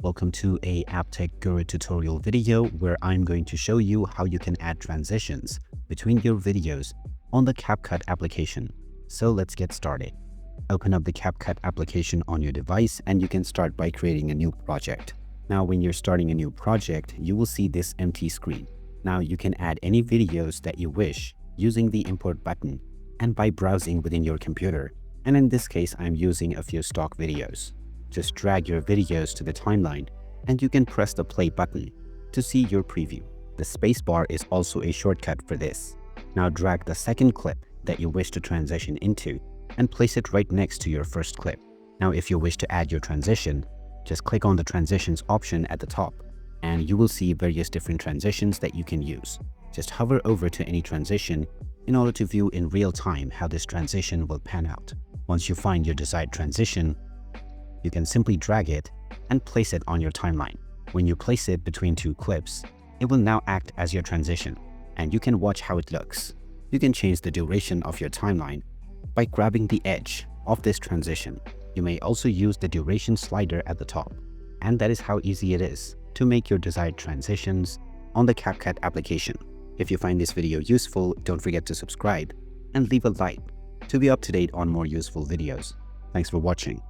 Welcome to a AppTech Guru tutorial video where I'm going to show you how you can add transitions between your videos on the CapCut application. So let's get started. Open up the CapCut application on your device and you can start by creating a new project. Now when you're starting a new project, you will see this empty screen. Now you can add any videos that you wish using the import button and by browsing within your computer. And in this case, I'm using a few stock videos. Just drag your videos to the timeline and you can press the play button to see your preview. The spacebar is also a shortcut for this. Now drag the second clip that you wish to transition into and place it right next to your first clip. Now if you wish to add your transition, just click on the transitions option at the top and you will see various different transitions that you can use. Just hover over to any transition in order to view in real time how this transition will pan out. Once you find your desired transition, you can simply drag it and place it on your timeline. When you place it between two clips, it will now act as your transition and you can watch how it looks. You can change the duration of your timeline by grabbing the edge of this transition. You may also use the duration slider at the top. And that is how easy it is to make your desired transitions on the CapCut application. If you find this video useful, don't forget to subscribe and leave a like to be up to date on more useful videos. Thanks for watching.